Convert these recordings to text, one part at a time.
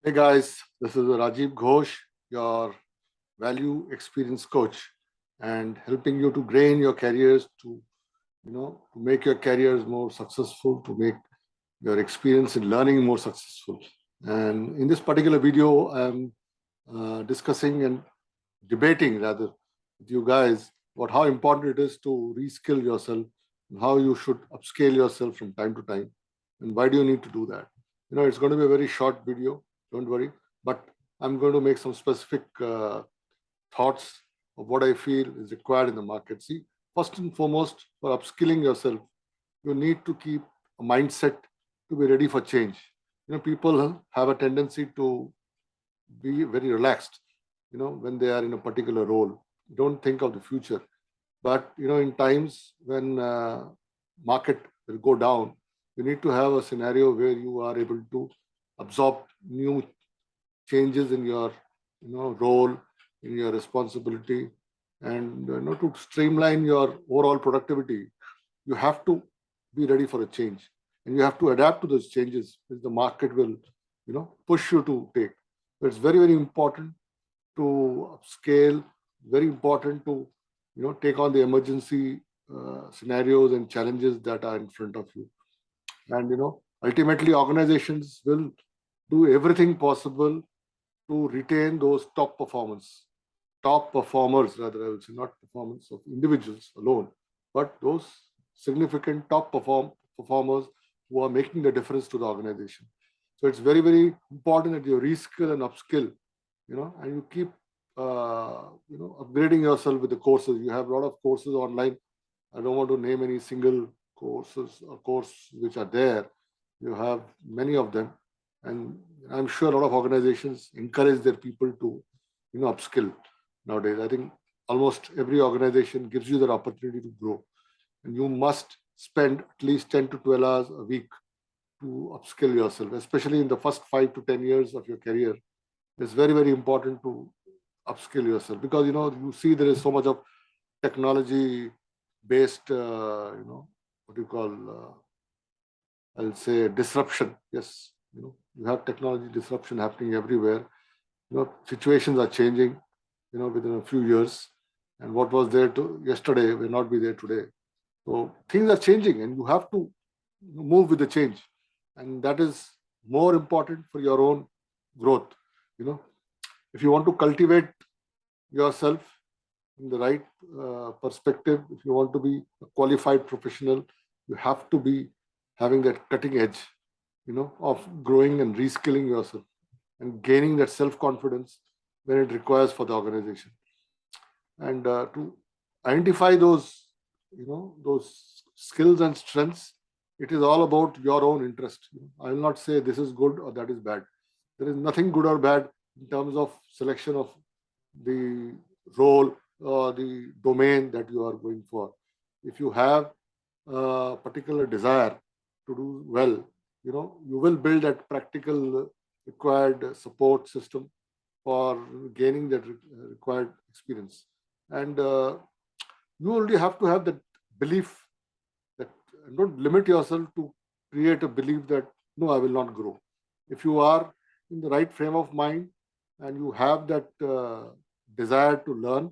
Hey guys, this is Rajiv Ghosh, your value experience coach, and helping you to gain your careers to make your careers more successful, to make your experience in learning more successful. And in this particular video, I'm discussing and debating rather with you guys about how important it is to reskill yourself and how you should upscale yourself from time to time, and why do you need to do that. It's going to be a very short video, don't worry, but I'm going to make some specific thoughts of what I feel is required in the market. See, first and foremost, for upskilling yourself, you need to keep a mindset to be ready for change. People have a tendency to be very relaxed, when they are in a particular role. Don't think of the future. But, in times when market will go down, you need to have a scenario where you are able to absorb new changes in your role, in your responsibility, and to streamline your overall productivity. You have to be ready for a change, and you have to adapt to those changes which the market will push you to take. So it's very, very important to upscale, very important to take on the emergency scenarios and challenges that are in front of you. And ultimately organizations will do everything possible to retain those top performers, rather, I would say, not performance of individuals alone, but those significant performers who are making the difference to the organization. So it's very, very important that you reskill and upskill, and you keep, upgrading yourself with the courses. You have a lot of courses online. I don't want to name any single courses or course which are there. You have many of them, and I'm sure a lot of organizations encourage their people to, upskill nowadays. I think almost every organization gives you that opportunity to grow, and you must spend at least 10 to 12 hours a week to upskill yourself, especially in the first 5 to 10 years of your career. It's very, very important to upskill yourself, because you see there is so much of technology based, what do you call, I'll say, disruption. Yes, you have technology disruption happening everywhere. Situations are changing, within a few years, and what was there to yesterday will not be there today. So things are changing, and you have to move with the change, and that is more important for your own growth. You know, if you want to cultivate yourself in the right perspective, if you want to be a qualified professional, you have to be having that cutting edge, of growing and reskilling yourself and gaining that self confidence when it requires for the organization. And to identify those skills and strengths, it is all about your own interest. I will not say this is good or that is bad. There is nothing good or bad in terms of selection of the role or the domain that you are going for. If you have a particular desire to do well, you will build that practical required support system for gaining that required experience. And you only have to have that belief, that don't limit yourself to create a belief that no, I will not grow. If you are in the right frame of mind and you have that desire to learn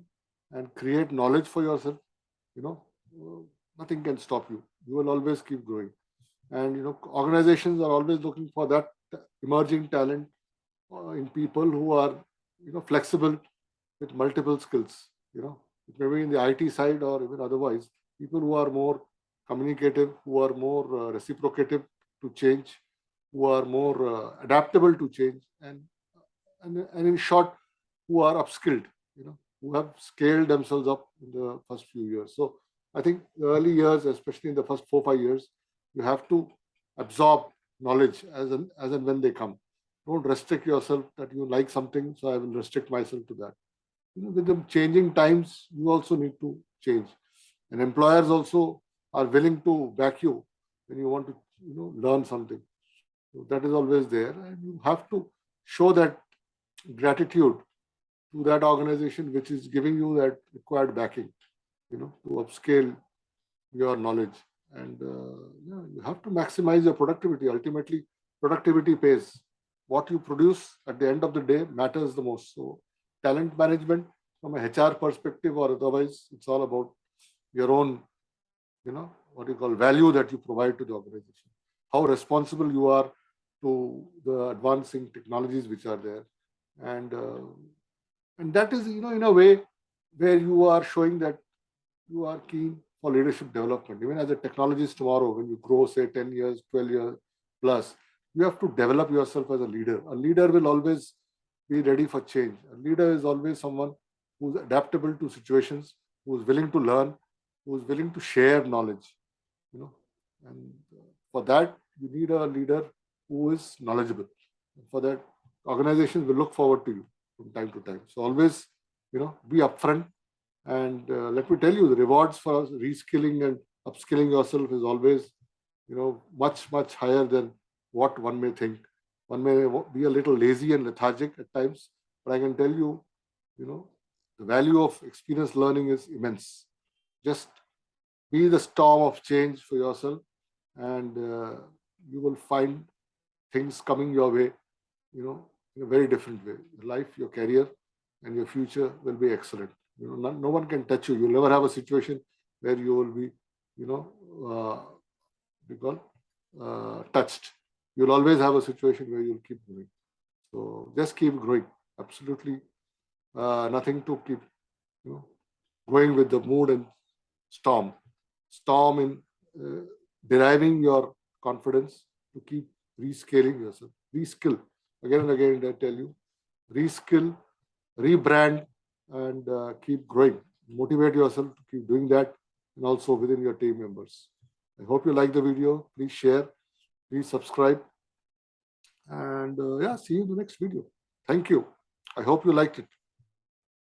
and create knowledge for yourself, you know, nothing can stop you. You will always keep growing. And organizations are always looking for that emerging talent in people who are flexible with multiple skills. It may be in the IT side or even otherwise. People who are more communicative, who are more reciprocative to change, who are more adaptable to change, and in short, who are upskilled. Who have scaled themselves up in the first few years. So I think the early years, especially in the first 4 5 years, you have to absorb knowledge as and when they come. Don't restrict yourself that you like something, so I will restrict myself to that. With the changing times, you also need to change, and employers also are willing to back you when you want to learn something. So that is always there, and you have to show that gratitude to that organization which is giving you that required backing, to upscale your knowledge. And yeah, you have to maximize your productivity. Ultimately, productivity pays. what you produce at the end of the day matters the most. So talent management from a HR perspective or otherwise, it's all about your own, what you call value that you provide to the organization, how responsible you are to the advancing technologies which are there, and that is, in a way where you are showing that you are keen for leadership development. Even as a technologist tomorrow, when you grow, say 10 years, 12 years plus, you have to develop yourself as a leader. A leader will always be ready for change. A leader is always someone who's adaptable to situations, who's willing to learn, who's willing to share knowledge, you know. And for that, you need a leader who is knowledgeable. For that, organizations will look forward to you from time to time. So always, be upfront. And let me tell you, the rewards for reskilling and upskilling yourself is always, much, much higher than what one may think. One may be a little lazy and lethargic at times, but I can tell you, the value of experience learning is immense. Just be the storm of change for yourself, and you will find things coming your way, in a very different way. Your life, your career, and your future will be excellent. No one can touch you. You'll never have a situation where you will be, because touched. You'll always have a situation where you'll keep growing. So just keep growing. Absolutely nothing to keep, going with the mood and storm. Storm in deriving your confidence to keep rescaling yourself. Reskill. Again and again, I tell you, reskill, rebrand, and keep growing. Motivate yourself to keep doing that, and also within your team members. I hope you like the video. Please share, please subscribe, and yeah, see you in the next video. Thank you. I hope you liked it.